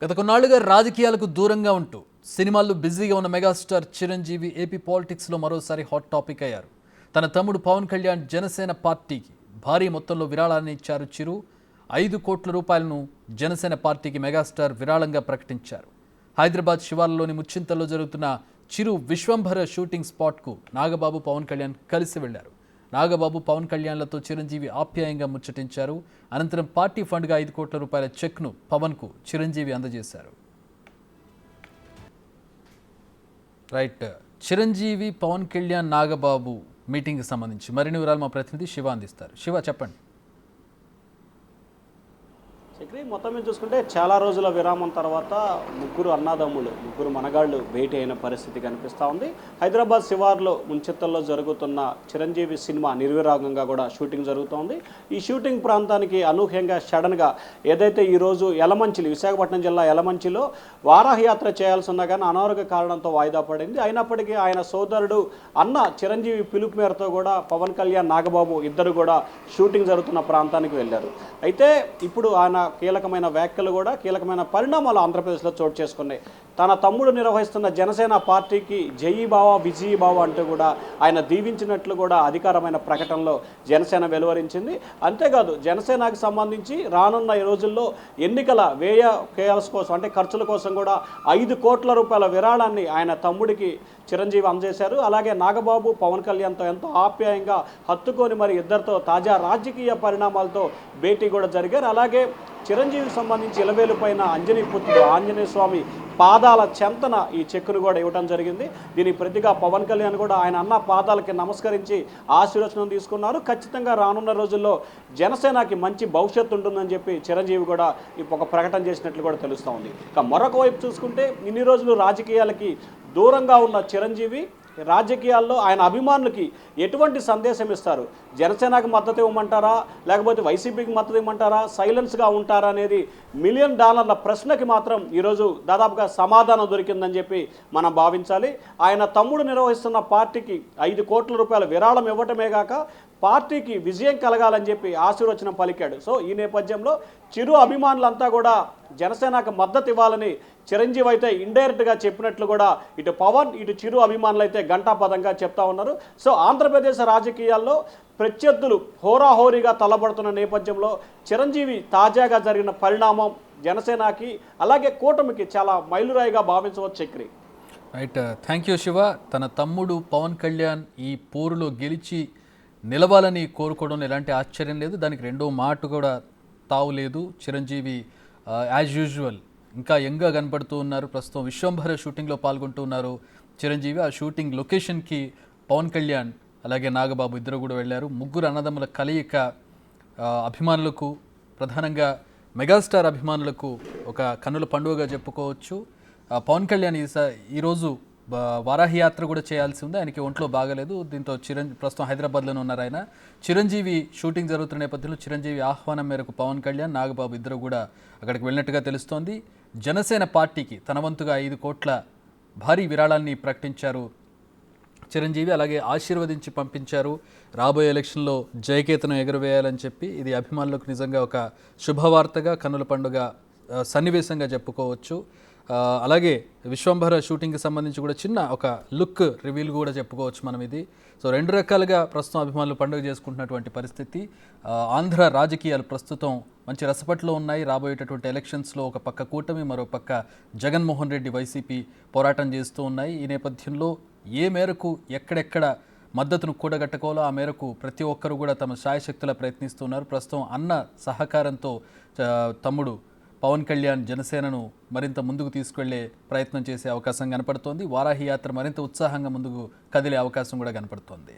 గత కొన్నాళ్లుగా రాజకీయాలకు దూరంగా ఉంటూ సినిమాల్లో బిజీగా ఉన్న మెగాస్టార్ చిరంజీవి ఏపీ పాలిటిక్స్లో మరోసారి హాట్ టాపిక్ అయ్యారు. తన తమ్ముడు పవన్ కళ్యాణ్ జనసేన పార్టీకి భారీ మొత్తంలో విరాళాన్ని ఇచ్చారు. చిరు 5 కోట్ల రూపాయలను జనసేన పార్టీకి మెగాస్టార్ విరాళంగా ప్రకటించారు. హైదరాబాద్ శివార్లలోని ముచ్చింతల్లో జరుగుతున్న చిరు విశ్వంభర షూటింగ్ స్పాట్కు నాగబాబు పవన్ కళ్యాణ్ కలిసి వెళ్లారు. నాగబాబు పవన్ కళ్యాణ్లతో చిరంజీవి ఆప్యాయంగా ముచ్చటించారు. అనంతరం పార్టీ ఫండ్గా 5 కోట్ల రూపాయల చెక్ను పవన్కు చిరంజీవి అందజేశారు. రైట్, చిరంజీవి పవన్ కళ్యాణ్ నాగబాబు మీటింగ్కి సంబంధించి మరిన్ని వివరాలు మా ప్రతినిధి శివ అందిస్తారు. శివ, చెప్పండి. చక్రి, మొత్తం మీద చూసుకుంటే చాలా రోజుల విరామం తర్వాత ముగ్గురు అన్నాదమ్ములు, ముగ్గురు మనగాళ్ళు భేటీ అయిన పరిస్థితి కనిపిస్తూ ఉంది. హైదరాబాద్ శివార్లో ముంచెత్తల్లో జరుగుతున్న చిరంజీవి సినిమా నిర్విరాగంగా కూడా షూటింగ్ జరుగుతోంది. ఈ షూటింగ్ ప్రాంతానికి అనూహ్యంగా సడన్గా ఏదైతే ఈరోజు యలమంచిలి, విశాఖపట్నం జిల్లా యలమంచిలో వారాహయాత్ర చేయాల్సి ఉన్నా కానీ అనారోగ్య కారణంతో వాయిదా పడింది. అయినప్పటికీ ఆయన సోదరుడు అన్న చిరంజీవి పిలుపు మేరతో కూడా పవన్ కళ్యాణ్, నాగబాబు ఇద్దరు కూడా షూటింగ్ జరుగుతున్న ప్రాంతానికి వెళ్ళారు. అయితే ఇప్పుడు ఆయన కీలకమైన వ్యాఖ్యలు కూడా, కీలకమైన పరిణామాలు ఆంధ్రప్రదేశ్లో చోటు చేసుకున్నాయి. తన తమ్ముడు నిర్వహిస్తున్న జనసేన పార్టీకి జయీ బావ విజయీ బావ అంటూ కూడా ఆయన దీవించినట్లు కూడా అధికారమైన ప్రకటనలో జనసేన వెలువరించింది. అంతేకాదు జనసేనకు సంబంధించి రానున్న ఈ రోజుల్లో ఎన్నికల వ్యయాల కోసం, అంటే ఖర్చుల కోసం కూడా 5 కోట్ల రూపాయల విరాళాన్ని ఆయన తమ్ముడికి చిరంజీవి అందజేశారు. అలాగే నాగబాబు పవన్ కళ్యాణ్తో ఎంతో ఆప్యాయంగా హత్తుకొని మరి ఇద్దరితో తాజా రాజకీయ పరిణామాలతో భేటీ కూడా జరిగారు. అలాగే చిరంజీవికి సంబంధించి ఇలవేలు పైన పుత్రుడు ఆంజనేయ స్వామి పాదాల చెంతన ఈ చెక్కును కూడా ఇవ్వడం జరిగింది. దీనికి ప్రతిగా పవన్ కళ్యాణ్ కూడా ఆయన అన్న పాదాలకి నమస్కరించి ఆశీర్వచనం తీసుకున్నారు. ఖచ్చితంగా రానున్న రోజుల్లో జనసేనకి మంచి భవిష్యత్తు ఉంటుందని చెప్పి చిరంజీవి కూడా ఒక ప్రకటన చేసినట్లు కూడా తెలుస్తూ ఉంది. ఇక మరొక వైపు చూసుకుంటే ఇన్ని రోజులు రాజకీయాలకి దూరంగా ఉన్న చిరంజీవి రాజకీయాల్లో ఆయన అభిమానులకి ఎటువంటి సందేశం ఇస్తారు? జనసేనకు మద్దతు ఇవ్వమంటారా, లేకపోతే వైసీపీకి మద్దతు ఇవ్వమంటారా, సైలెన్స్గా ఉంటారా అనేది $1 మిలియన్ ప్రశ్నకి మాత్రం ఈరోజు దాదాపుగా సమాధానం దొరికిందని చెప్పి మనం భావించాలి. ఆయన తమ్ముడు నిర్వహిస్తున్న పార్టీకి 5 కోట్ల రూపాయల విరాళం ఇవ్వటమే కాక పార్టీకి విజయం కలగాలని చెప్పి ఆశీర్వచనం పలికాడు. సో ఈ నేపథ్యంలో చిరు అభిమానులంతా కూడా జనసేనకు మద్దతు ఇవ్వాలని చిరంజీవి అయితే ఇండైరెక్ట్గా చెప్పినట్లు కూడా ఇటు పవన్, ఇటు చిరు అభిమానులు అయితే ఘంటాపథంగా చెప్తా ఉన్నారు. సో ఆంధ్రప్రదేశ్ రాజకీయాల్లో ప్రత్యర్థులు హోరాహోరీగా తలబడుతున్న నేపథ్యంలో చిరంజీవి తాజాగా జరిగిన పరిణామం జనసేనకి అలాగే కూటమికి చాలా మైలురాయిగా భావించవచ్చు. Chakri, right, thank you Shiva. తన తమ్ముడు పవన్ కళ్యాణ్ ఈ పోరులో గెలిచి నిలవాలని కోరుకోవడం ఎలాంటి ఆశ్చర్యం లేదు. దానికి రెండో మాట కూడా తావు లేదు. చిరంజీవి యాజ్ యూజువల్ ఇంకా యంగ్గా కనపడుతూ ఉన్నారు. ప్రస్తుతం విశ్వంభర షూటింగ్లో పాల్గొంటూ ఉన్నారు చిరంజీవి. ఆ షూటింగ్ లొకేషన్కి పవన్ కళ్యాణ్ అలాగే నాగబాబు ఇద్దరు కూడా వెళ్ళారు. ముగ్గురు అన్నదమ్ముల కలయిక అభిమానులకు, ప్రధానంగా మెగాస్టార్ అభిమానులకు ఒక కన్నుల పండుగగా చెప్పుకోవచ్చు. పవన్ కళ్యాణ్ ఈరోజు వారాహి యాత్ర కూడా చేయాల్సి ఉంది. ఆయనకి ఒంట్లో బాగలేదు. దీంతో ప్రస్తుతం హైదరాబాద్లోనే ఉన్నారు ఆయన. చిరంజీవి షూటింగ్ జరుగుతున్న నేపథ్యంలో చిరంజీవి ఆహ్వానం మేరకు పవన్ కళ్యాణ్, నాగబాబు ఇద్దరు కూడా అక్కడికి వెళ్ళినట్టుగా తెలుస్తోంది. జనసేన పార్టీకి తన వంతుగా 5 కోట్ల భారీ విరాళాన్ని ప్రకటించారు చిరంజీవి. అలాగే ఆశీర్వదించి పంపించారు. రాబోయే ఎలక్షన్లో జయకేతనం ఎగురవేయాలని చెప్పి ఇది అభిమానులకు నిజంగా ఒక శుభవార్తగా, కన్నుల పండుగ సన్నివేశంగా చెప్పుకోవచ్చు. అలాగే విశ్వంభర షూటింగ్కి సంబంధించి కూడా చిన్న ఒక లుక్ రివీల్ కూడా చెప్పుకోవచ్చు మనం ఇది. సో 2 రకాలుగా ప్రస్తుతం అభిమానులు పండుగ చేసుకుంటున్నటువంటి పరిస్థితి. ఆంధ్ర రాజకీయాలు ప్రస్తుతం మంచి రసపట్లో ఉన్నాయి. రాబోయేటటువంటి ఎలక్షన్స్లో ఒక పక్క కూటమి, మరో పక్క జగన్మోహన్ రెడ్డి వైసీపీ పోరాటం చేస్తూ ఉన్నాయి. ఈ నేపథ్యంలో ఏ మేరకు ఎక్కడెక్కడ మద్దతును కూడగట్టుకోవాలో ఆ మేరకు ప్రతి ఒక్కరు కూడా తమ శాయశక్తులా ప్రయత్నిస్తున్నారు. ప్రస్తుతం అన్న సహకారంతో తమ్ముడు పవన్ కళ్యాణ్ జనసేనను మరింత ముందుకు తీసుకెళ్లే ప్రయత్నం చేసే అవకాశం కనపడుతోంది. వారాహి యాత్ర మరింత ఉత్సాహంగా ముందుకు కదిలే అవకాశం కూడా కనపడుతోంది.